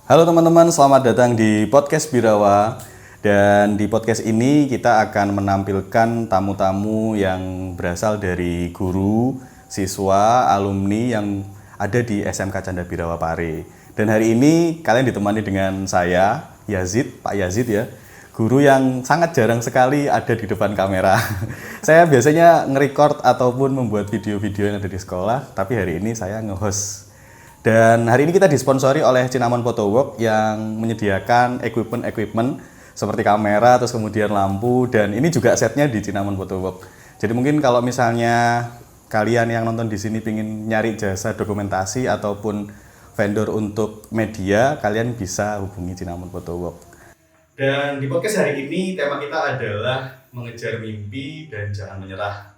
Halo teman-teman, selamat datang di podcast Birawa. Dan di podcast ini kita akan menampilkan tamu-tamu yang berasal dari guru, siswa, alumni yang ada di SMK Canda Birawa Pare. Dan hari ini kalian ditemani dengan saya, Yazid, Pak Yazid ya. Guru yang sangat jarang sekali ada di depan kamera. Saya biasanya nge-record ataupun membuat video-video yang ada di sekolah, tapi hari ini saya nge-host. Dan hari ini kita disponsori oleh Cinnamon Photo Work yang menyediakan equipment seperti kamera, terus kemudian lampu, dan ini juga setnya di Cinnamon Photo Work. Jadi mungkin kalau misalnya kalian yang nonton di sini pingin nyari jasa dokumentasi ataupun vendor untuk media, kalian bisa hubungi Cinnamon Photo Work. Dan di podcast hari ini tema kita adalah mengejar mimpi dan jangan menyerah.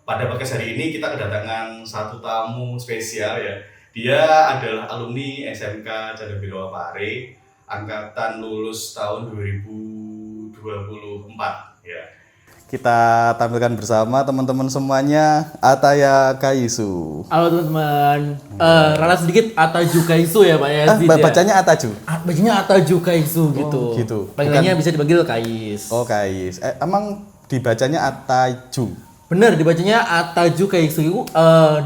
Pada podcast hari ini kita kedatangan satu tamu spesial ya. Dia adalah alumni SMK Canda Birawa Pare, angkatan lulus tahun 2024 ya. Kita tampilkan bersama teman-teman semuanya, Ataya Kaisu. Halo teman-teman, rala sedikit Ataju Kaisu ya Pak Yazid ya? Bacanya Ataju? Bacanya Ataju Kaisu gitu. Gitu. Panggilannya bisa dipanggil Kais. Oh Kais, emang dibacanya Ataju? Bener, dibacanya Ataju Kaisu itu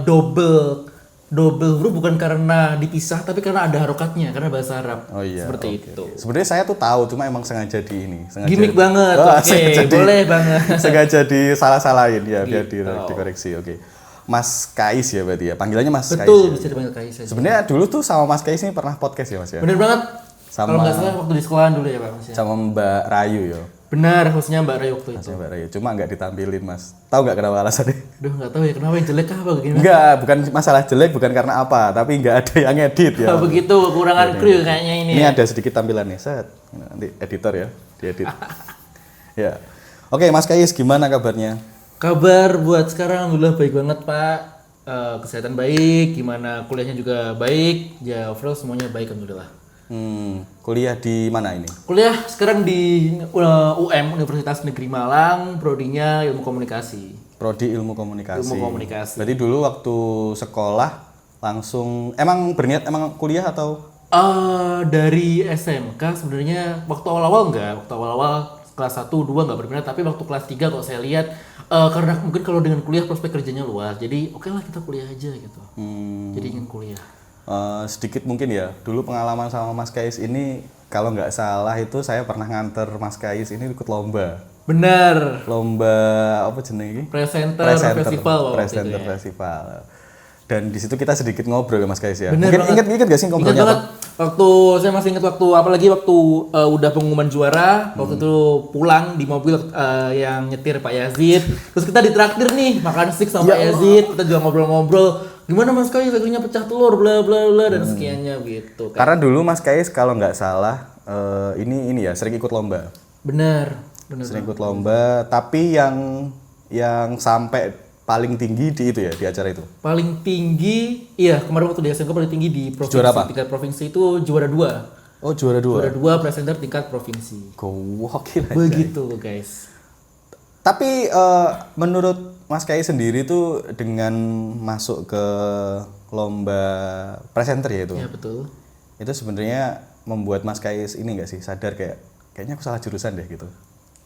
double huruf bukan karena dipisah tapi karena ada harokatnya, karena bahasa Arab. Oh iya. Seperti itu. Sebenarnya saya tuh tahu, cuma emang sengaja di ini. Gimik banget, boleh banget. Sengaja disalah-salahin ya, biar Gitu. dikoreksi, oke. Mas Kais ya berarti ya, panggilannya Mas Kais. Betul, Ya? bisa dipanggil Kais aja. Sebenarnya dulu tuh sama Mas Kais ini pernah podcast ya Mas ya? Bener banget. Sama- Kalau nggak salah waktu di sekolahan dulu ya Pak Mas ya. Sama Mbak Rayu ya. Benar, hostnya Mbak Ray waktu itu. Sama Mbak Rayu, cuma nggak ditampilin Mas. Tahu nggak kenapa alasannya? Duh, nggak tahu ya kenapa yang jelek apa begini. Enggak, bukan masalah jelek, bukan karena apa, tapi nggak ada yang edit ya. Oh, begitu, kekurangan kru kayaknya ini. Ini ya. ada sedikit tampilan nih, set. Nanti editor ya, diedit. Ya. Oke, Mas Kais gimana kabarnya? Kabar buat sekarang alhamdulillah baik banget Pak. Kesehatan baik, gimana kuliahnya juga baik. Ya overall semuanya baik alhamdulillah. Kuliah di mana ini? Kuliah sekarang di UM Universitas Negeri Malang, prodinya Ilmu Komunikasi. Prodi Ilmu Komunikasi. Ilmu Komunikasi. Berarti dulu waktu sekolah langsung emang berniat emang kuliah atau? Dari SMK sebenarnya waktu awal-awal enggak, waktu awal-awal kelas 1, 2 enggak berminat, tapi waktu kelas 3 kok saya lihat karena mungkin kalau dengan kuliah prospek kerjanya luas. Jadi oke lah kita kuliah aja gitu. Jadi ingin kuliah. Sedikit mungkin ya, dulu pengalaman sama Mas Kais ini kalau nggak salah itu saya pernah nganter Mas Kais ini ikut lomba. Benar. Lomba apa jenenge iki? Presenter festival waktu Presenter itu ya. festival. Dan di situ kita sedikit ngobrol ya Mas Kais ya. Bener Mungkin banget. ingat gak sih Ingat ngobrolnya banget apa? waktu saya masih ingat waktu apalagi waktu udah pengumuman juara waktu itu pulang di mobil yang nyetir Pak Yazid, terus kita ditraktir nih makan steak sama Pak Yazid, kita juga ngobrol-ngobrol gimana Mas Kais lagunya pecah telur bla bla bla dan sekiannya gitu kan. Karena dulu Mas Kais kalau nggak salah ini ya sering ikut lomba. Bener Sering ikut lomba, tapi yang sampai paling tinggi di itu ya, di acara itu. paling tinggi iya kemarin waktu di SMK paling tinggi di provinsi. Juara apa? Tingkat provinsi itu juara 2. Oh, juara 2. Juara 2 presenter tingkat provinsi. Gokil aja. Begitu guys. Tapi menurut Mas Kais sendiri tuh dengan masuk ke lomba presenter ya itu. Ya betul. Itu sebenarnya membuat Mas Kais ini enggak sih sadar kayaknya aku salah jurusan deh gitu.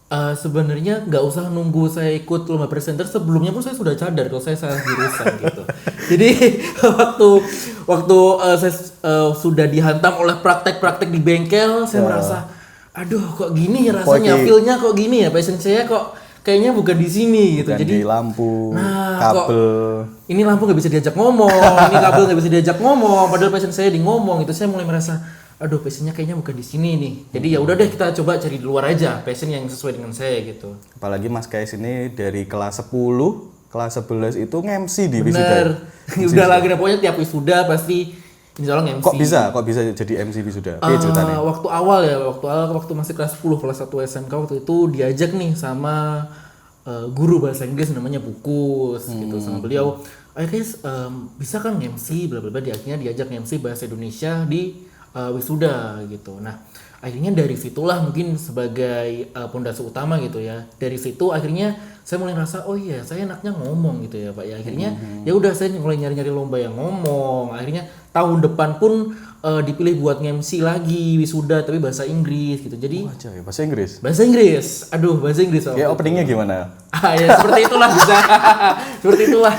Sebenarnya nggak usah nunggu saya ikut lomba presenter, sebelumnya pun saya sudah sadar kalau saya salah jurusan gitu. Jadi waktu saya sudah dihantam oleh praktek-praktek di bengkel, saya merasa, aduh kok gini ya rasanya, feel-nya kok gini ya, passion saya kok kayaknya bukan di sini gitu. Dan Jadi di lampu, kok kabel. ini lampu nggak bisa diajak ngomong, ini kabel nggak bisa diajak ngomong, padahal passion saya di ngomong itu. Saya mulai merasa, aduh passionnya kayaknya bukan di sini nih. Jadi ya udah deh kita coba cari di luar aja passion yang sesuai dengan saya gitu. Apalagi Mas Kais ini dari kelas 10, kelas 11 itu nge-MC di wisuda. Bener. Udah lagi pokoknya tiap wisuda pasti insya Allah MC. Kok bisa jadi MC wisuda? Iya ceritanya. Waktu awal waktu masih kelas 10 kelas 1 SMK waktu itu diajak nih sama guru bahasa Inggris namanya Bukus gitu sama beliau. Ayo guys bisa kan MC bla bla bla, akhirnya diajak MC bahasa Indonesia di wisuda gitu. Nah, akhirnya dari situlah mungkin sebagai pondasi utama gitu ya. Dari situ akhirnya saya mulai ngerasa oh iya saya enaknya ngomong gitu ya Pak ya. Akhirnya ya udah saya mulai nyari-nyari lomba yang ngomong. Akhirnya tahun depan pun dipilih buat nge-MC lagi wisuda tapi bahasa Inggris gitu. Jadi Wah, bahasa Inggris. bahasa Inggris. Aduh, bahasa Inggris. Ya openingnya gimana? Ya seperti itulah bisa. seperti itulah.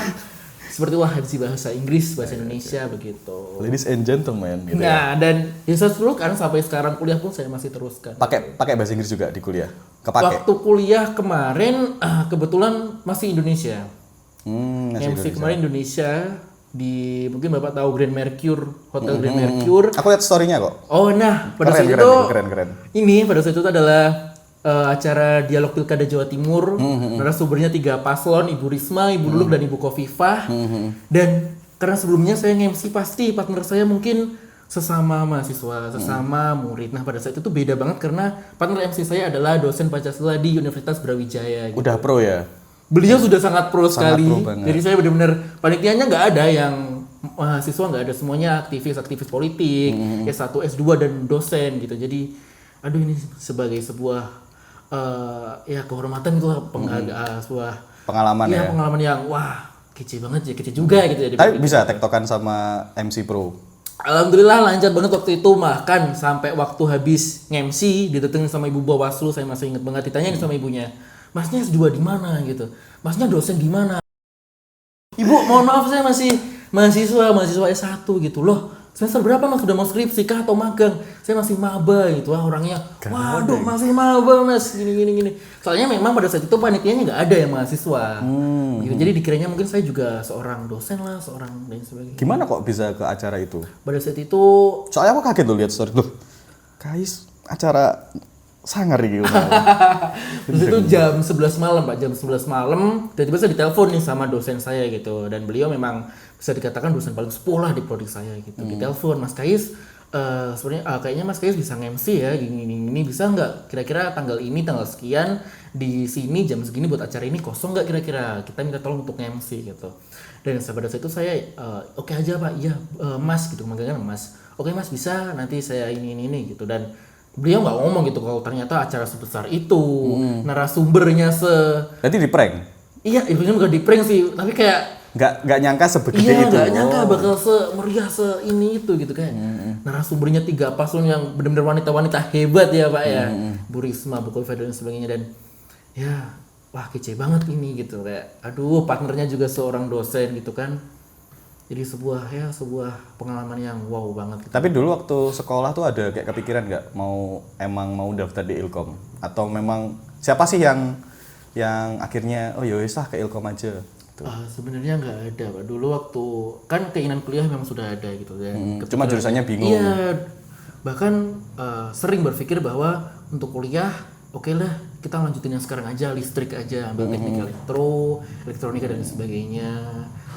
Seperti wah MC bahasa Inggris, bahasa Indonesia begitu. Ladies and gentlemen gitu ya. Nah, dan ya saya dulu kan sampai sekarang kuliah pun saya masih teruskan. Pakai bahasa Inggris juga di kuliah. Kepake. Waktu kuliah kemarin kebetulan masih Indonesia. Masih MC Indonesia. kemarin Indonesia di mungkin Bapak tahu Grand Mercure, Hotel Grand Mercure. Aku lihat story-nya kok. Oh, nah, pada Keren, saat keren, itu keren. ini pada saat itu adalah acara dialog Pilkada Jawa Timur. Narasumbernya 3 paslon, Ibu Risma, Ibu Luluk dan Ibu Khofifah. Dan karena sebelumnya saya nge-MC pasti partner saya mungkin sesama mahasiswa, sesama murid. Nah, pada saat itu beda banget karena partner MC saya adalah dosen Pancasila di Universitas Brawijaya. Udah pro ya. Beliau sudah sangat pro sekali. pro banget. Jadi saya benar-benar panitianya nggak ada yang mahasiswa, nggak ada, semuanya aktivis politik, S1, S2 dan dosen gitu. Jadi aduh ini sebagai sebuah ya kehormatan itu penghargaan, sebuah Pengalaman ya. pengalaman yang wah kece banget ya, kece juga gitu ya. Tapi bisa tektokan sama MC Pro. Alhamdulillah lancar banget waktu itu, bahkan sampai waktu habis nge-MC didatengin sama ibu Bawaslu, saya masih ingat banget, ditanya sama ibunya, masnya S2 di mana gitu, masnya dosen di mana? Ibu mohon maaf saya masih mahasiswa S1 gitu. Loh semester berapa mas, sudah mau skripsi kah atau magang? Saya masih maba gitu. Wah orangnya waduh masih maba mas, gini. Soalnya memang pada saat itu panitianya nggak ada yang mahasiswa gitu. Jadi dikiranya mungkin saya juga seorang dosen lah, seorang dan sebagainya. Gimana kok bisa ke acara itu? Pada saat itu Soalnya aku kaget tuh lihat story tuh. Kais acara sangar gitu. terus itu jam 11 malam Pak, jam 11 malam tiba-tiba saya ditelepon nih sama dosen saya gitu, dan beliau memang bisa dikatakan dosen paling sepuh lah di prodi saya gitu. Ditelepon, Mas Kais sebenarnya kayaknya Mas Kais bisa nge-MC ya gini bisa nggak kira-kira tanggal ini tanggal sekian di sini jam segini buat acara ini kosong nggak kira-kira, kita minta tolong untuk nge-MC gitu. Dan pada saat itu saya oke aja Pak, iya Mas gitu, manggilnya Mas. Oke Mas bisa, nanti saya ini gitu. Dan beliau nggak ngomong gitu kalau ternyata acara sebesar itu, narasumbernya Berarti di prank? iya ibunya bukan di prank sih, tapi kayak Nggak nyangka sebegede iya itu. nggak nyangka bakal semeriah ini itu gitu kayak narasumbernya 3 paslon yang benar-benar wanita-wanita hebat ya Pak ya, Bu Risma, Bu Khofifah dan sebagainya. Dan ya wah kece banget ini gitu, kayak aduh partnernya juga seorang dosen gitu kan. Jadi sebuah pengalaman yang wow banget gitu. Tapi dulu waktu sekolah tuh ada kayak kepikiran nggak emang mau daftar di Ilkom, atau memang siapa sih yang akhirnya oh yowes lah ke Ilkom aja gitu. Sebenarnya nggak ada Pak. Dulu waktu kan keinginan kuliah memang sudah ada gitu ya. Cuma jurusannya bingung. Iya. Bahkan sering berpikir bahwa untuk kuliah oke lah kita lanjutin yang sekarang aja, listrik aja, ambil teknik elektronika dan sebagainya.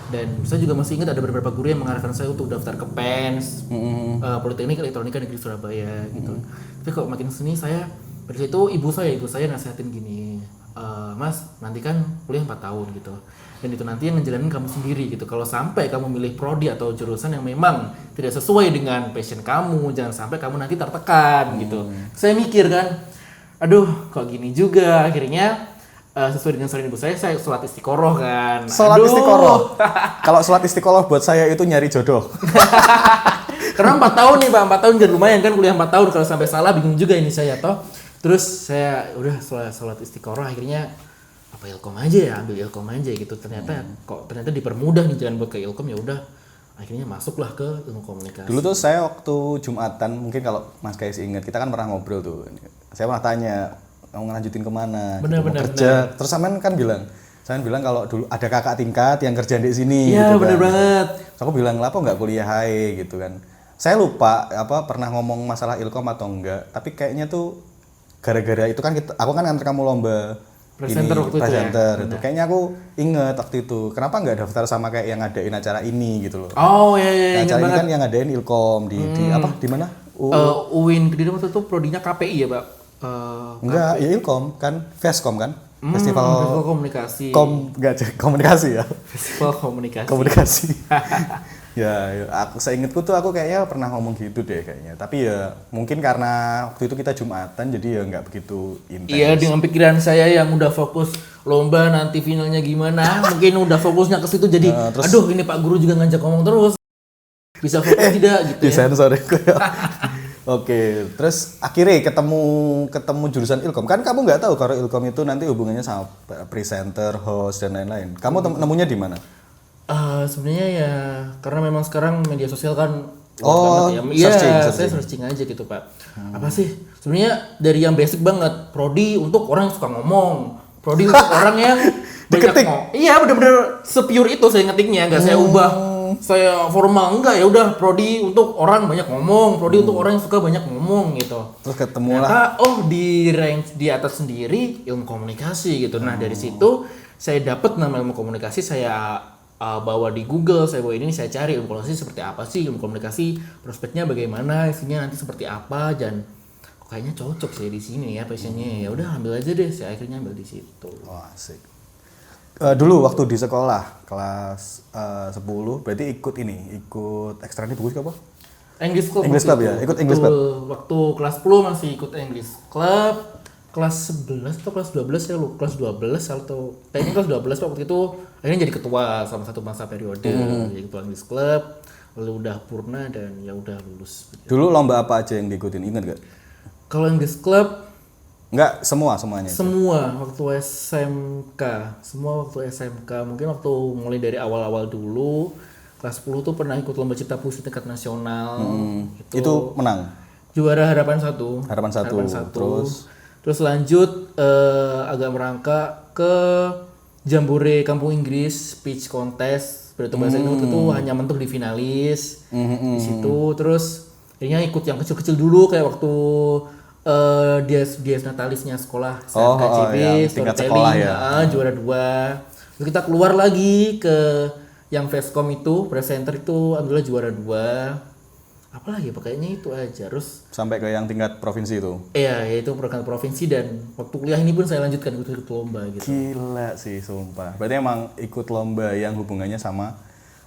Dan saya juga masih ingat ada beberapa guru yang mengarahkan saya untuk daftar ke PENS, Politeknik Elektronika Negeri Surabaya gitu. Tapi kok makin sini saya pada situ ibu saya nasihatin gini, Mas nanti kan kuliah 4 tahun gitu, dan itu nanti yang ngejalanin kamu sendiri gitu. Kalau sampai kamu milih prodi atau jurusan yang memang tidak sesuai dengan passion kamu, jangan sampai kamu nanti tertekan gitu. Saya mikir kan, aduh kok gini juga. Akhirnya sesuai dengan saran ibu saya sholat istiqoroh kan. Sholat istiqoroh. Kalau sholat istiqoroh buat saya itu nyari jodoh. Karena 4 tahun nih Pak, 4 tahun jadi lumayan kan, kuliah 4 tahun, kalau sampai salah bingung juga ini saya toh. Terus saya udah sholat istiqoroh, akhirnya apa Ilkom aja ya, ambil Ilkom aja gitu. Ternyata dipermudah nih jalan buat ke Ilkom, ya udah akhirnya masuklah ke ilmu komunikasi. Dulu tuh saya waktu Jumatan, mungkin kalau Mas Kais ingat, kita kan pernah ngobrol tuh. Saya pernah tanya, mau ngelanjutin kemana? Benar. Kerja. Terus sampean kan bilang kalau dulu ada kakak tingkat yang kerja di sini. Iya gitu benar kan. banget. Terus aku bilang, "Lah kok nggak kuliah aja?" gitu kan. Saya lupa pernah ngomong masalah Ilkom atau enggak, tapi kayaknya tuh gara-gara itu kan aku kan nganter kamu lomba Presenter waktu presenter itu ya? itu. Kayaknya aku inget waktu itu. Kenapa nggak daftar sama kayak yang ngadain acara ini gitu loh. Oh iya, Nah, ingat acara ini banget. kan yang ngadain Ilkom di di mana? UIN Kediri waktu itu prodinya KPI ya Pak? Enggak, ya Ilkom kan, Veskom kan, Festival komunikasi. komunikasi ya, Festival komunikasi. komunikasi. Aku seingatku tuh aku kayaknya pernah ngomong gitu deh kayaknya. Tapi ya mungkin karena waktu itu kita Jumatan jadi ya nggak begitu intens. Iya, dengan pikiran saya yang udah fokus lomba nanti finalnya gimana, mungkin udah fokusnya ke situ jadi aduh ini Pak Guru juga ngajak ngomong terus. Bisa fokus tidak gitu ya. Disensor ya. Oke, terus akhirnya ketemu jurusan Ilkom. Kan kamu nggak tahu kalau Ilkom itu nanti hubungannya sama presenter, host dan lain-lain. Kamu nemunya di mana? Sebenarnya ya karena memang sekarang media sosial kan Oh, banget ya. searching. Saya searching aja gitu Pak. Apa sih? Sebenarnya dari yang basic banget, prodi untuk orang yang suka ngomong, prodi untuk orang yang banyak ngomong. Iya bener-bener sepure itu saya ngetiknya, nggak saya ubah. Saya formal enggak ya udah prodi untuk orang banyak ngomong, prodi untuk orang yang suka banyak ngomong gitu. Terus ketemu lah. Di range di atas sendiri ilmu komunikasi gitu. Nah dari situ saya dapat nama ilmu komunikasi, saya bawa di Google, saya bawa ini, saya cari ilmu komunikasi seperti apa sih, ilmu komunikasi prospeknya bagaimana, isinya nanti seperti apa, dan kayaknya cocok sih di sini ya passionnya. Ya udah ambil aja deh, saya akhirnya ambil di situ. Wah, asik. Dulu waktu di sekolah kelas 10 berarti ikut ekstra ini bagus apa? English Club. English Club ya, ikut English Club. Waktu kelas 10 masih ikut English Club. Kelas 11 atau kelas 12 ya lu kelas 12 atau kayaknya kelas 12 waktu itu akhirnya jadi ketua sama satu masa periode jadi ketua English Club, lalu udah purna dan ya udah lulus. Dulu lomba apa aja yang diikutin, ingat gak? Kalau English Club Enggak, semuanya. semua waktu SMK mungkin waktu mulai dari awal-awal dulu kelas 10 tuh pernah ikut lomba cipta puisi tingkat nasional. Itu menang. Juara harapan 1. Harapan satu. Terus lanjut agak merangkak ke Jambore Kampung Inggris speech contest berarti bahasa Inggris itu hanya mentok di finalis di situ. Terus akhirnya ikut yang kecil-kecil dulu kayak waktu Dias Natalisnya sekolah KJB tingkat sekolah ya. Juara 2. Terus kita keluar lagi ke yang Vescom itu presenter itu alhamdulillah juara 2. Apalagi kayaknya itu aja. Terus sampai ke yang tingkat provinsi itu. Iya, itu program provinsi dan waktu kuliah ini pun saya lanjutkan ikut lomba gitu. Gila sih, sumpah. Berarti emang ikut lomba yang hubungannya sama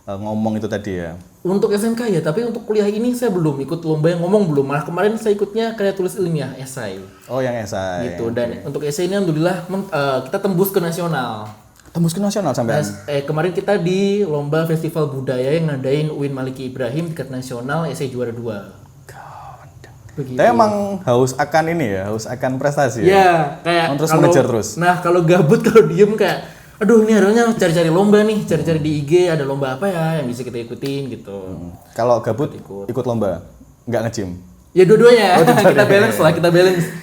ngomong itu tadi ya. Untuk SMK ya, tapi untuk kuliah ini saya belum ikut lomba yang ngomong belum. Malah kemarin saya ikutnya kayak tulis ilmiah, esai. Oh, yang esai. Gitu. Dan untuk esai ini alhamdulillah kita tembus ke nasional. Tembus ke nasional sampai kemarin kita di lomba festival budaya yang ngadain UIN Maliki Ibrahim tingkat nasional esai juara 2. Begitu. Tapi emang haus akan prestasi ya. Iya, kayak terus mengejar terus. Nah, kalau gabut kalau diem kayak aduh ini harusnya cari-cari lomba nih, cari-cari di IG ada lomba apa ya yang bisa kita ikutin gitu. Kalau gabut ikut lomba, nggak nge-gym? Ya dua-duanya. Kita balance.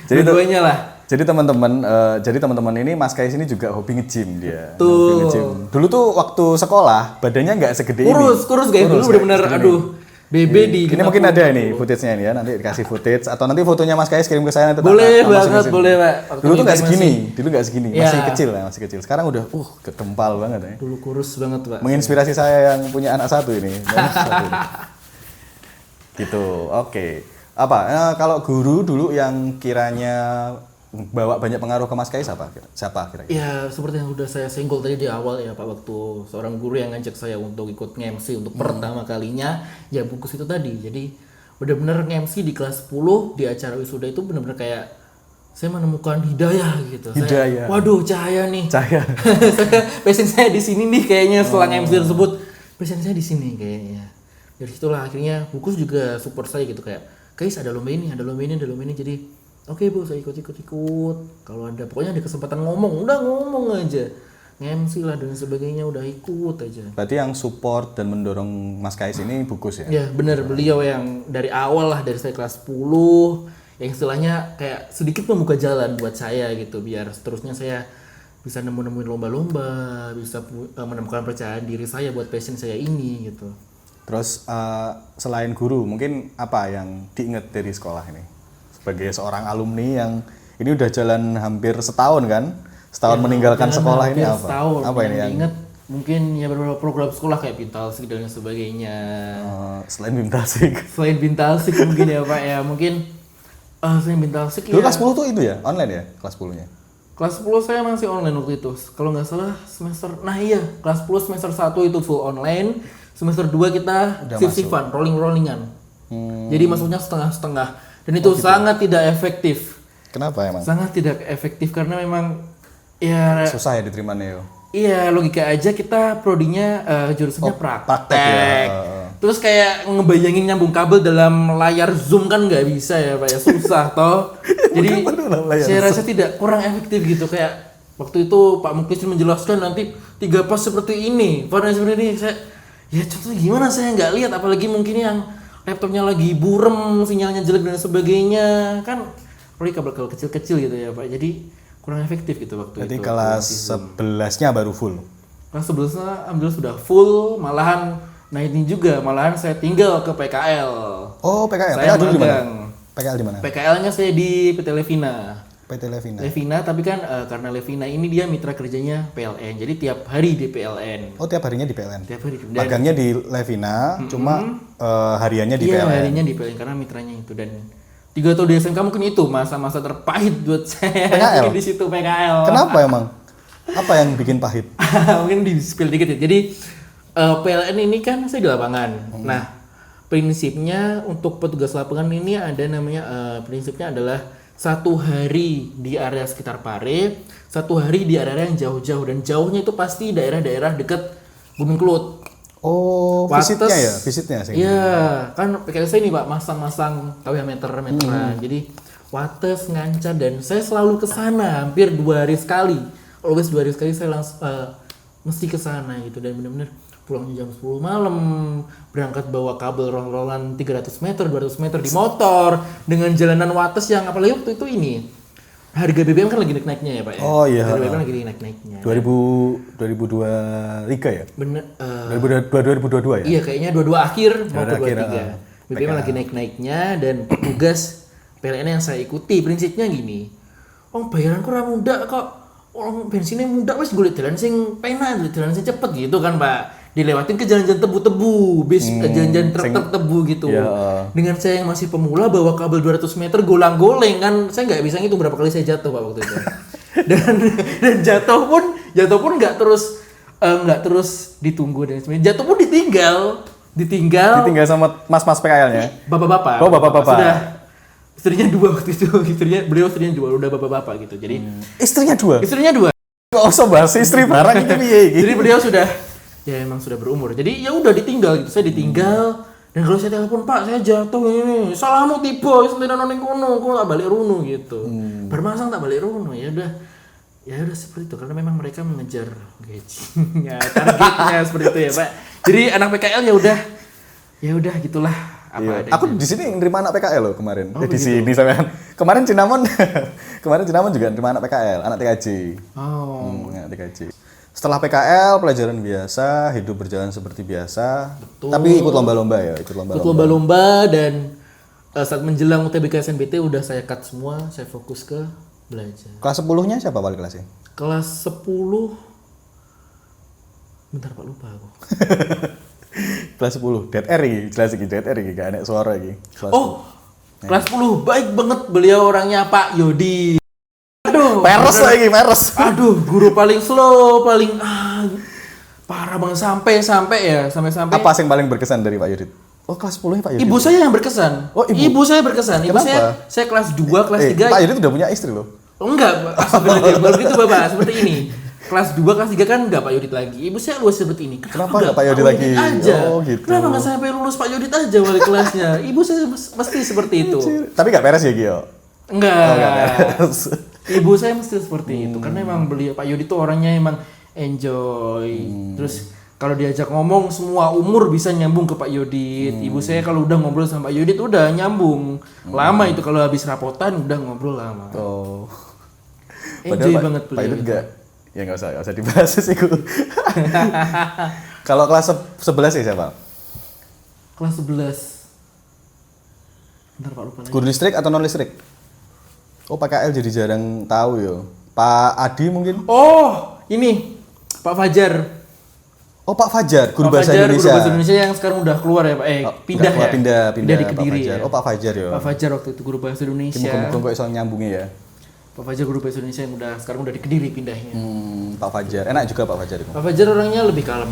Jadi dua-duanya lah. Jadi teman-teman ini Mas Kais ini juga hobi nge-gym dia. Tuh. Hobi nge-gym. Dulu tuh waktu sekolah badannya nggak segede ini. Kurus kayak dulu bener-bener aduh. BB di ini mungkin ada ini footage-nya ini ya, nanti dikasih footage atau nanti fotonya Mas Kais kirim ke saya nanti. Boleh banget, boleh Pak. Dulu tuh nggak segini, masih kecil. Sekarang udah ketempal banget ya. Dulu kurus banget Pak. Menginspirasi saya yang punya anak satu ini. Gitu, oke. Kalau guru dulu yang kiranya bawa banyak pengaruh ke Mas Kais siapa kira-kira? Ya seperti yang sudah saya singgul tadi di awal ya Pak, waktu seorang guru yang ngajak saya untuk ikut nge-MC untuk pertama kalinya ya Bungkus itu tadi. Jadi benar-benar nge-MC di kelas 10 di acara wisuda itu benar-benar kayak saya menemukan hidayah gitu. Hidayah. Waduh cahaya nih. Cahaya. Passion saya di sini nih kayaknya setelah nge-MC tersebut. Passion saya di sini kayaknya. Dari situlah akhirnya Bungkus juga support saya gitu kayak guys ada lomba ini jadi oke Bu, saya ikut. Kalau ada pokoknya ada kesempatan ngomong aja. Nge-MC lah dan sebagainya udah ikut aja. Berarti yang support dan mendorong Mas Kais ini Bungkus ya? Ya benar, beliau yang dari awal lah dari saya kelas 10 yang istilahnya kayak sedikit membuka jalan buat saya gitu biar seterusnya saya bisa nemuin lomba-lomba, bisa menemukan percayaan diri saya buat passion saya ini gitu. Terus selain guru mungkin apa yang diingat dari sekolah ini? Sebagai seorang alumni yang ini udah jalan hampir setahun kan? Setahun meninggalkan sekolah ini apa? Setahun. Apa ini yang ingat? Mungkin ya beberapa program sekolah kayak Bintalsik dan sebagainya. Selain Bintalsik Mungkin ya Pak ya. Mungkin selain Bintalsik ya. Dulu kelas 10 tuh itu ya? Online ya kelas 10-nya? Kelas 10 saya masih online waktu itu. Kalau nggak salah semester kelas 10 semester 1 itu full online. Semester 2 kita Udah shift-shiftan, rolling-rollingan. Jadi masuknya setengah-setengah. Dan itu sangat tidak efektif. Kenapa emang? Sangat tidak efektif karena memang ya Susah ya diterimanya yo. iya logika aja kita prodinya jurusannya praktek ya. Terus kayak ngebayangin nyambung kabel dalam layar Zoom kan nggak bisa ya Pak ya, susah toh. Jadi saya rasa tidak kurang efektif gitu kayak waktu itu Pak Muklis menjelaskan nanti 3 pas seperti ini, warna seperti ini. Saya ya contohnya gimana saya nggak lihat, apalagi mungkin yang laptopnya lagi burem, sinyalnya jelek dan sebagainya kan. Apalagi kabel-kabel kecil-kecil gitu ya Pak. Jadi kurang efektif gitu waktu Jadi itu. kelas 11-nya baru full. Kelas 11-nya alhamdulillah sudah full, malahan nah ini juga malahan saya tinggal ke PKL. Oh, PKL. Saya PKL dulu di mana? magang. PKL di mana? PKL-nya saya di PT Levina. PT Levina. Levina, tapi kan karena Levina ini dia mitra kerjanya PLN. Jadi tiap hari di PLN. Oh, tiap harinya di PLN. Tiap hari. Magangnya di Levina, cuma hariannya di Iya, PLN. harinya di PLN karena mitranya itu. Dan 3 tahun di SMK mungkin itu masa-masa terpahit buat saya. PKL? Di situ PKL. Kenapa emang? Apa yang bikin pahit? Mungkin di spill dikit ya. Jadi PLN ini kan saya di lapangan. Nah, prinsipnya untuk petugas lapangan ini ada namanya prinsipnya adalah 1 hari di area sekitar Pare, 1 hari di area yang jauh-jauh, dan jauhnya itu pasti daerah-daerah dekat Gunung Kelut. Oh, visitnya Wates. ya? Visitnya sih. Iya, kan PKL saya ini Pak masang-masang KW meter-meteran. Jadi Wates, Ngancar, dan saya selalu ke sana hampir 2 hari sekali. Always 2 hari sekali saya langsung mesti ke sana gitu, dan benar-benar pulangnya jam 10 malam, berangkat bawa kabel rong-rongan 300 meter, 200 meter di motor dengan jalanan Wates yang apalagi waktu itu ini harga BBM kan lagi naik-naiknya ya Pak ya. Oh iya. Harga BBM lagi naik-naiknya. 2023 ya? Bener 2022 ya? Iya kayaknya 22 akhir mau ke akhir, 23. BBM lagi naik-naiknya dan petugas PLN yang saya ikuti prinsipnya gini. Oh bayaranku ora muda kok. Oh bensinnya muda wis golek dalan sing penak, dalan sing cepet gitu kan Pak. Dilewatin ke jalan-jalan tebu-tebu, bis jalan-jalan truk-truk tebu gitu. Ya. Dengan saya yang masih pemula bawa kabel 200 meter golang-goleng kan saya nggak bisa ngitung berapa kali saya jatuh Pak waktu itu. dan jatuh pun nggak terus ditunggu dan sebagainya. Jatuh pun ditinggal sama mas-mas PKL-nya? bapak-bapak. Oh, bapak-bapak. Sudah istrinya 2 waktu itu. Beliau istrinya 2 udah bapak-bapak gitu. Jadi Istrinya 2? istrinya 2. Kok usah bahas istri barang itu piye iki? Jadi beliau sudah ya emang sudah berumur. Jadi ya udah ditinggal gitu. Saya ditinggal dan kalau saya telepon Pak saya jatuh ini. Salahmu tiba wis tenan ning kono, kok tak balik runo gitu. Bermasang tak balik runo ya udah. Ya udah seperti itu karena memang mereka mengejar gajinya, targetnya seperti itu ya, Pak. Jadi anak PKL ya udah gitulah apa Iya. adanya. Aku di sini nerima anak PKL loh kemarin. Oh, Di begitu. sini sampean. Kemarin Cinnamon juga nerima anak PKL, anak TKJ. Oh. Anak TKJ. Setelah PKL pelajaran biasa, hidup berjalan seperti biasa. Betul. Tapi ikut lomba-lomba ya, ikut lomba-lomba. Ikut lomba-lomba dan saat menjelang UTBK SNBT udah saya cut semua, saya fokus ke belajar. Kelas 10-nya siapa wali kelasnya? Kelas 10 bentar Pak lupa aku. Kelas 10, dead air iki, jelas iki dead air iki, gak enak suara iki. Kelas Oh, kelas 10 baik banget beliau orangnya Pak Yodi. Aduh, peres bener. lagi, peres. Aduh, guru paling slow, paling parah banget sampai Apa yang paling berkesan dari Pak Yudit? Oh, kelas 10-nya Pak Yudit. ibu saya yang berkesan. Oh, ibu saya berkesan. Ibu Kenapa? saya kelas 2, kelas 3. Pak Yudit udah punya istri loh. Oh, enggak, astagfirullah, baru gitu Bapak, seperti ini. Kelas 2, kelas 3 kan enggak Pak Yodit lagi. Ibu saya luas seperti ini. Kenapa enggak Pak Yodit lagi? Aja. Oh, gitu. Kenapa enggak sampai lulus Pak Yodit aja wali kelasnya? Ibu saya mesti seperti itu. Tapi gak beres ya, Gio? Enggak. Oh, gak beres. Ibu saya mesti seperti itu karena emang beliau Pak Yodit itu orangnya emang enjoy. Terus kalau diajak ngomong semua umur bisa nyambung ke Pak Yodit. Ibu saya kalau udah ngobrol sama Pak Yodit udah nyambung. Lama itu kalau habis rapotan udah ngobrol lama. Oh. Enjoy banget Pak beliau. Yudit enggak? Ya nggak usah dibahas sih gue. Kalau kelas 11 ya siapa? Kelas 11. Bentar Pak lupa lagi. Guru listrik atau non listrik? Oh, PKL jadi jarang tahu yo. Pak Adi mungkin? Oh, ini Pak Fajar. Oh, Pak Fajar, guru Pak bahasa Fajar, Indonesia. Guru bahasa Indonesia yang sekarang udah keluar ya Pak. Pindah ya. Pindah di Pak Kediri Fajar. ya. Oh, Pak Fajar yo. Pak Fajar waktu itu guru bahasa Indonesia. Mumpung iso nyambungnya ya. Pak Fajar guru bahasa Indonesia yang sekarang udah di Kediri pindahnya. Pak Fajar. Enak juga Pak Fajar itu. Pak Fajar orangnya lebih kalem,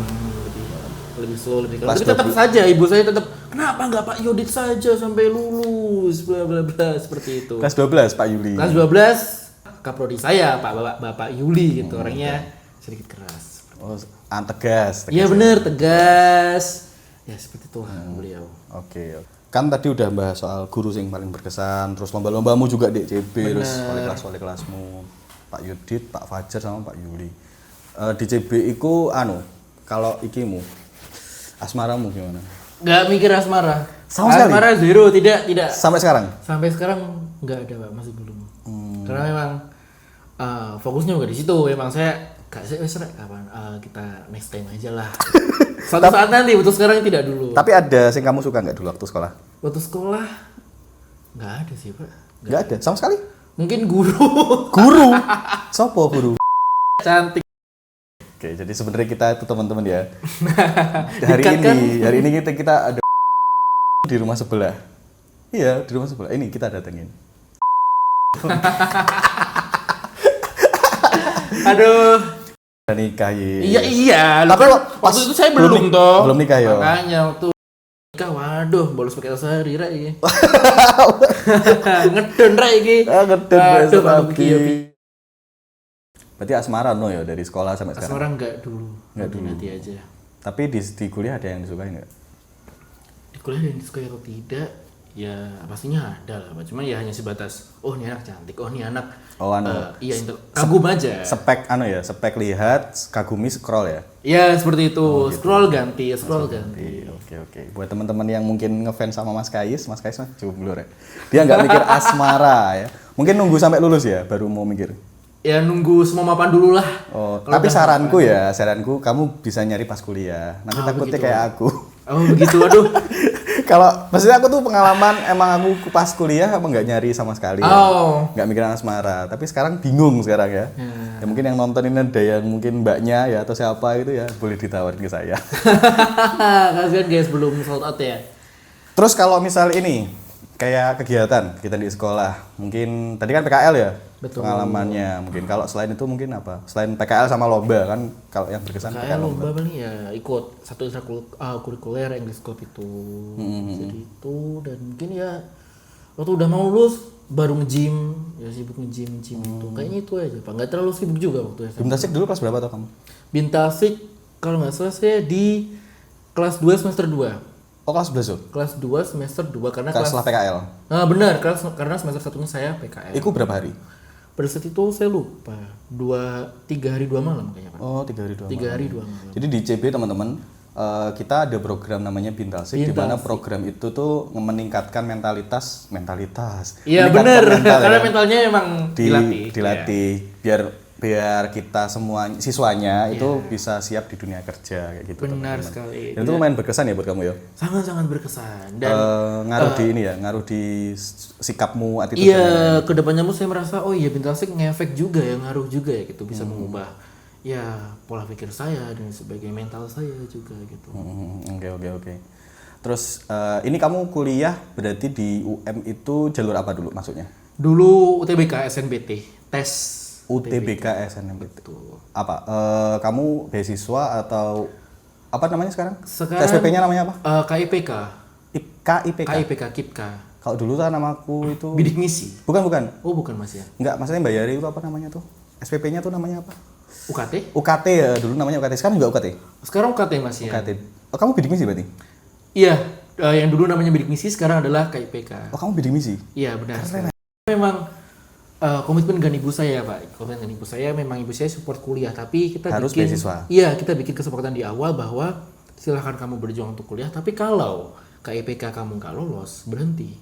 lebih slow, lebih Kelas tapi tetap saja ibu saya tetap kenapa nggak Pak Yudit saja sampai lulus bla bla bla seperti itu. Kelas 12 Pak Yuli. Kelas 12 kaprodi saya Bapak Yuli gitu, orangnya sedikit keras. Oh, tegas. Iya bener, tegas. Ya seperti itu beliau. Oke. Kan tadi udah bahas soal guru yang paling berkesan, terus lomba-lombamu juga di CB, terus wali kelasmu Pak Yudit, Pak Fajar sama Pak Yuli. Di CB iku kalau ikimu asmaramu gimana? Nggak mikir asmara. Sama sekali? Asmara zero, tidak. Sampai sekarang? Sampai sekarang nggak ada Pak, masih belum. Karena memang fokusnya juga di situ. Memang saya gak sih kapan kita next time aja lah. Suatu saat nanti, untuk sekarang tidak dulu. Tapi ada yang kamu suka nggak dulu waktu sekolah? Waktu sekolah nggak ada sih Pak. Nggak ada, sama sekali? Mungkin guru. Guru? Sopo guru? Cantik. Oke, jadi sebenarnya kita itu teman-teman ya. Hari ini kita ada di rumah sebelah. Iya, di rumah sebelah. Ini kita datengin. Aduh. Udah nikah ya. Iya. Tapi waktu itu saya belum toh. Belum nikah ya. Makanya waktu nikah, waduh, bolos pakai sehari ra iki. Ngedon ra iki. Ngedon lagi. Berarti asmara ya dari sekolah sampai sekarang. Asmara enggak dulu. Nanti aja. Tapi di kuliah ada yang disukai enggak? Di kuliah ada yang disukai atau tidak? Ya pastinya ada lah, cuma ya hanya sebatas oh ini anak cantik, oh ini anak iya itu kagum aja. Spek lihat, kagumi scroll ya. Iya seperti itu, gitu. Scroll ganti. Oke. Buat teman-teman yang mungkin ngefans sama Mas Kais mah jomblo ya. Dia nggak mikir asmara ya. Mungkin nunggu sampai lulus ya baru mau mikir. Ya nunggu semua mapan dulu lah. Oh, tapi saranku kamu bisa nyari pas kuliah. Nanti takutnya begitu. kayak aku. Oh begitu, aduh. Kalau maksudnya aku tuh pengalaman emang aku pas kuliah emang nggak nyari sama sekali ya. Nggak mikirin asmara, tapi sekarang bingung sekarang ya. Ya mungkin yang nonton ini ada yang mungkin mbaknya ya atau siapa gitu ya, boleh ditawarin ke saya. Kasihan guys, belum sold out ya. Terus kalau misal ini kayak kegiatan kita di sekolah, mungkin tadi kan PKL ya. Betul. Pengalamannya mungkin kalau selain itu mungkin apa? Selain PKL sama lomba kan kalau yang berkesan PKL lomba paling ya ikut satu kurikuler English Club itu. Jadi itu dan mungkin ya waktu udah mau lulus baru nge-gym, ya sibuk nge-gym itu. Kayaknya itu aja Pak, nggak terlalu sibuk juga waktu SMA. Bintasik dulu kelas berapa tau kamu? Bintasik kalau nggak salah saya di kelas 2 semester 2. Oh kelas 11 tuh? Kelas 2 semester 2 karena setelah PKL? Benar, karena semester 1-nya saya PKL. Itu berapa hari? Pada saat itu saya lupa, 3 hari 2 malam kayaknya Pak. Oh 3 hari 2 malam. 3 hari 2 malam. Jadi di CB teman-teman, kita ada program namanya Bintasik, di mana program itu tuh meningkatkan mentalitas. Iya benar, karena mentalnya emang dilatih biar kita semua siswanya itu bisa siap di dunia kerja kayak gitu. Benar teman-teman. sekali. Dan itu lumayan berkesan ya buat kamu ya? Sangat-sangat berkesan dan ngaruh di sikapmu, attitude. iya, kedepannya saya merasa oh iya Bintasik ngefek juga ya, ngaruh juga ya gitu, bisa mengubah ya pola pikir saya dan sebagai mental saya juga gitu. Oke. Terus ini kamu kuliah berarti di UM itu jalur apa dulu maksudnya? Dulu UTBK SNBT, tes UTBK SNMPT. Apa? Kamu beasiswa atau apa namanya sekarang? SPP-nya namanya apa? KIPK. KIPK, KIPK. Kalau dulu tuh namaku itu Bidik misi. Bukan. Oh, bukan Mas ya. Enggak, maksudnya bayari itu apa namanya tuh? SPP-nya tuh namanya apa? UKT? UKT ya, dulu namanya UKT. Sekarang enggak UKT? Sekarang UKT Mas ya. UKT. Oh, kamu bidik misi berarti? Iya, yang dulu namanya bidik misi sekarang adalah KIPK. Oh, kamu bidik misi? Iya, benar. Memang komitmen dengan ibu saya Pak, komitmen dengan ibu saya memang ibu saya support kuliah, tapi kita harus bikin beasiswa. Iya, kita bikin kesepakatan di awal bahwa silahkan kamu berjuang untuk kuliah, tapi kalau KIPK kamu nggak lolos berhenti,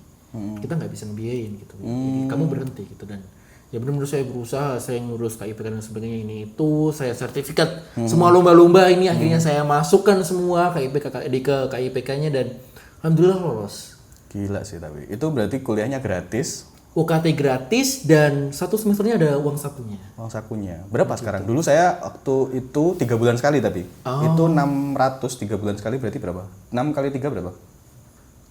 kita nggak bisa ngebiayain gitu. Jadi kamu berhenti gitu. Dan ya benar-benar saya berusaha, saya ngurus KIPK dan sebagainya, ini itu saya sertifikat semua lomba-lomba ini akhirnya saya masukkan semua KIPK ke KIPK-nya dan alhamdulillah lolos. Gila sih, tapi itu berarti kuliahnya gratis. UKT gratis dan satu semesternya ada uang sakunya. Uang sakunya. Berapa sekarang? Dulu saya waktu itu 3 bulan sekali tapi. Itu 600 3 bulan sekali berarti berapa? 6 kali 3 berapa?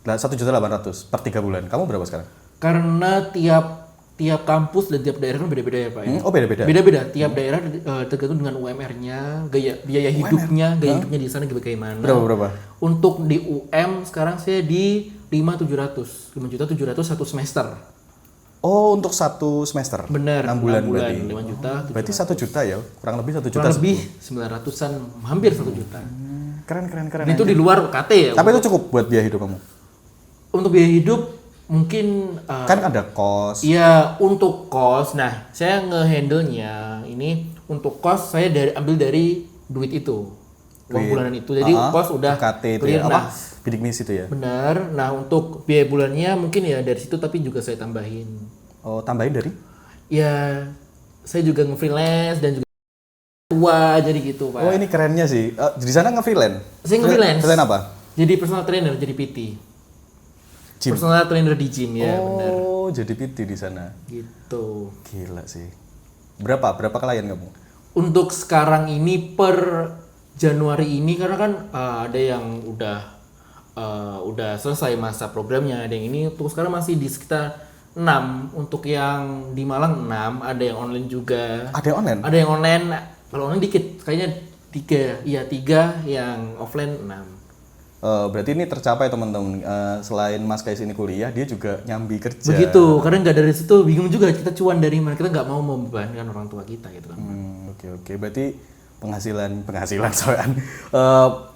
1.800.000 per 3 bulan. Kamu berapa sekarang? Karena tiap tiap kampus dan tiap daerah kan beda-beda ya Pak ya. Oh beda-beda. Beda-beda. Tiap daerah tergantung dengan UMR-nya, biaya hidupnya, di sana bagaimana. Berapa? Untuk di UM sekarang saya di 5.700 satu semester. Oh untuk satu semester. Benar. 6 bulan berarti. 5 juta. Berarti 1 juta ya, kurang lebih 1 juta. Kurang lebih 900-an, hampir 1 juta. Keren. Dan itu di luar UKT ya. Tapi itu cukup buat biaya hidup kamu? Untuk biaya hidup mungkin Kan ada kos. iya untuk kos. Nah, saya nge-handle-nya ini untuk kos saya ambil dari duit itu. Uang bulanan itu. Jadi kos udah UKT itu clear. ya, apa? Bidik misi itu ya? Benar. Nah, untuk biaya bulannya mungkin ya dari situ tapi juga saya tambahin. Oh, tambahin dari? Ya, saya juga nge-freelance dan juga tua jadi gitu, Pak. Oh, ini kerennya sih. Di sana nge-freelance? Saya nge-freelance. Freelance apa? Jadi personal trainer, jadi PT. Gym? Personal trainer di gym ya, benar. Oh, jadi PT di sana. Gitu. Gila sih. Berapa klien kamu? Untuk sekarang ini per Januari ini karena kan ada yang udah selesai masa programnya, ada yang ini untuk sekarang masih di sekitar 6. Untuk yang di Malang 6, ada yang online juga. Ada yang online? Ada yang online, kalau online dikit, kayaknya 3. Iya 3, yang offline 6. Berarti ini tercapai teman-teman. Selain Mas Kais ini kuliah, dia juga nyambi kerja. Begitu, karena nggak dari situ bingung juga kita cuan dari mana, kita nggak mau membebankan orang tua kita gitu kan. Oke. Berarti penghasilan soalnya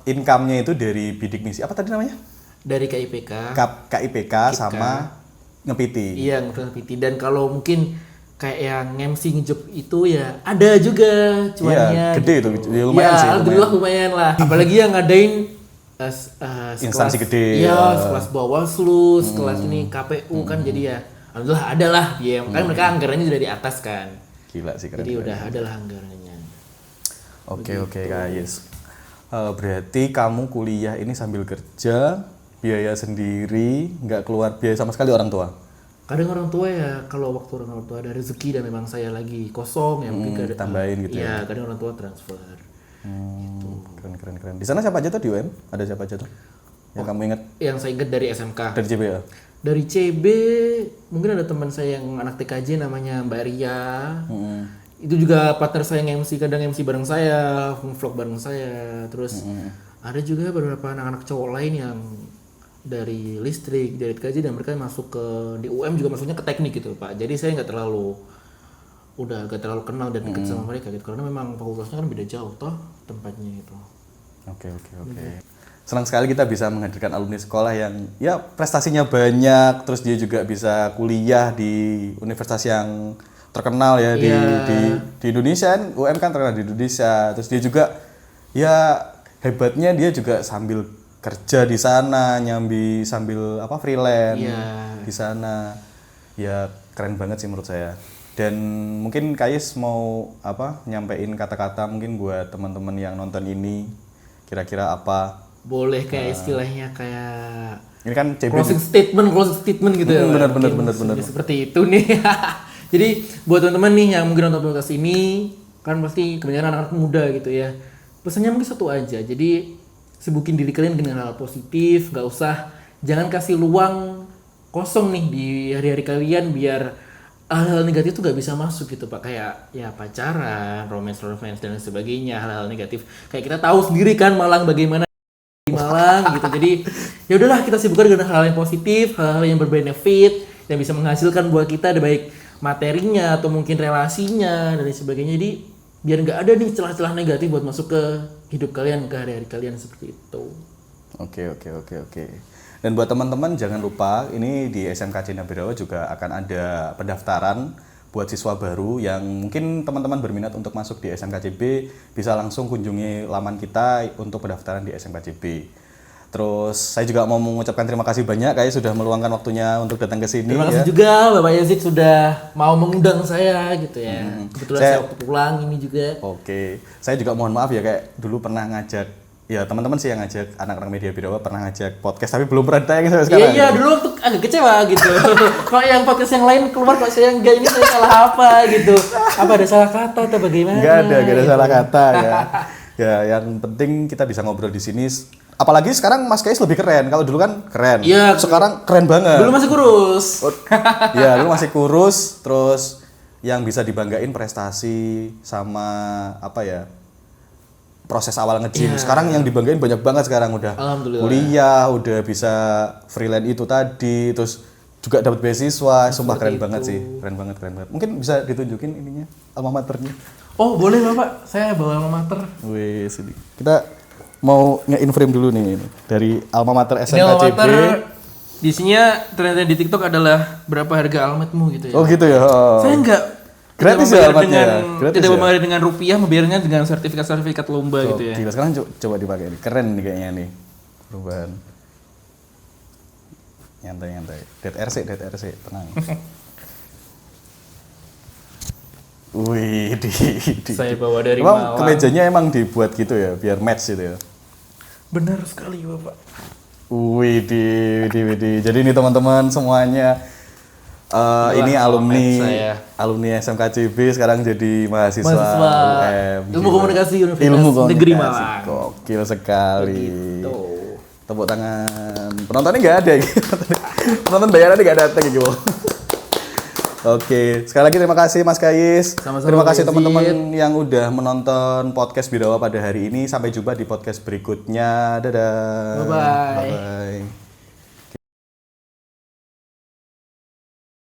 income-nya itu dari bidik misi. Apa tadi namanya? Dari KIPK. KIPK sama nge-PT. Iya, nge-PT. Dan kalau mungkin kayak yang MC ngejob itu ya ada juga cuannya. Iya, gede gitu. itu. Ya, lumayan sih. Alhamdulillah lumayan lah. Apalagi yang ngadain instansi gede. Iya, sekelas Bawaslu, sekelas ini KPU kan jadi ya alhamdulillah ada lah biaya. Kan mereka anggarannya sudah di atas kan. Gila sih keren. Jadi udah ada lah anggarannya. Oke, guys. Berarti kamu kuliah ini sambil kerja, biaya sendiri, nggak keluar biaya sama sekali orang tua? Kadang orang tua ya, kalau waktu orang tua ada rezeki dan memang saya lagi kosong ya mungkin tambahin gitu ya. Kadang orang tua transfer. Gitu. Keren. Di sana siapa aja tuh di UM? Ada siapa aja tuh? Yang kamu ingat? Yang saya ingat dari SMK. Dari CB ya? Dari CB mungkin ada teman saya yang anak TKJ namanya Mbak Ria. Itu juga partner saya yang MC, kadang MC bareng saya, vlog bareng saya. Terus ada juga beberapa anak-anak cowok lain yang dari listrik, dari TKJ dan mereka masuk ke di UM juga masuknya ke teknik gitu Pak. Jadi saya nggak terlalu kenal dan dekat sama mereka gitu karena memang fakultasnya kan beda jauh toh tempatnya itu. Oke. Senang sekali kita bisa menghadirkan alumni sekolah yang ya prestasinya banyak, terus dia juga bisa kuliah di universitas yang terkenal ya di Indonesia kan. UM kan terkenal di Indonesia. Terus dia juga ya hebatnya dia juga sambil kerja di sana, nyambi sambil freelance di sana. Ya keren banget sih menurut saya. Dan mungkin Kais mau nyampein kata-kata mungkin buat teman-teman yang nonton ini, kira-kira apa? Boleh kayak istilahnya kayak ini kan CB closing statement gitu ya. Benar. Seperti itu nih. Jadi buat teman-teman nih yang mungkin nonton podcast ini kan pasti kebanyakan anak-anak muda gitu ya. Pesannya mungkin satu aja. Jadi sibukin diri kalian dengan hal positif, jangan kasih luang kosong nih di hari-hari kalian biar hal-hal negatif tuh gak bisa masuk gitu Pak, kayak ya pacaran, romance dan sebagainya, hal-hal negatif kayak kita tahu sendiri kan Malang bagaimana di Malang gitu. Jadi ya udahlah kita sibukkan dengan hal-hal yang positif, hal-hal yang berbenefit yang bisa menghasilkan buat kita, ada baik materinya atau mungkin relasinya dan sebagainya. Jadi biar nggak ada nih celah-celah negatif buat masuk ke hidup kalian, ke hari-hari kalian seperti itu. Oke. Dan buat teman-teman jangan lupa ini di SMK Cina Birawa juga akan ada pendaftaran buat siswa baru yang mungkin teman-teman berminat untuk masuk di SMK CB bisa langsung kunjungi laman kita untuk pendaftaran di SMK CB. Terus saya juga mau mengucapkan terima kasih banyak kayak sudah meluangkan waktunya untuk datang ke sini. Terima kasih juga Bapak Yazid sudah mau mengundang saya gitu ya. Kebetulan saya waktu pulang ini juga. Oke. Saya juga mohon maaf ya kayak dulu pernah ngajak ya teman-teman sih yang ngajak anak-anak media Birawa pernah ngajak podcast tapi belum pernah tayang sampai sekarang. Iya dulu waktu agak kecewa gitu. Kok yang podcast yang lain keluar kok saya enggak, ini saya salah apa gitu. Apa ada salah kata atau bagaimana? Enggak ada salah kata ya. Ya yang penting kita bisa ngobrol di sini apalagi sekarang Mas Kais lebih keren. Kalau dulu kan keren. Iya. Sekarang keren banget. Dulu masih kurus. Iya, dulu masih kurus, terus yang bisa dibanggain prestasi sama apa ya? Proses awal nge-gym. Iya. Sekarang yang dibanggain banyak banget sekarang udah. Alhamdulillah. Kuliah, udah bisa freelance itu tadi, terus juga dapat beasiswa. Sumpah keren banget sih. Keren banget. Mungkin bisa ditunjukin ininya alma maternya. Oh, boleh Bapak. Saya bawa alma mater. Wih, sini. Kita mau nge-in frame dulu nih ini. Dari alma mater Ini alma SMKCB. mater. Di sininya ternyata di TikTok adalah berapa harga almatmu gitu ya. Oh gitu ya. Oh. Saya enggak Gratis tidak ya membayar alamatnya? dengan, Gratis tidak ya? membayar dengan rupiah, membayarnya dengan sertifikat lomba gitu ya. Gila, sekarang coba dipakai nih. Keren nih kayaknya nih. Perubahan. Nyantai. Dead RC, tenang. Wih, Saya bawa dari emang Malang. kemejanya emang dibuat gitu ya, biar match gitu ya. Benar sekali Bapak. Wih, jadi ini teman-teman semuanya ini alumni SMKCB sekarang jadi mahasiswa UM. Ilmu Komunikasi Universitas Ilmu Komunikasi. Negeri Malang. Gokil sekali. Tuh. Tepuk tangan. Penontonnya nggak ada gitu. Penonton bayarannya nggak datang gitu. Oke, sekali lagi terima kasih Mas Kais. Sama-sama, Terima kasih Yazid. teman-teman yang udah menonton podcast Birawa pada hari ini. Sampai jumpa di podcast berikutnya. Dadah. Bye-bye. Bye-bye.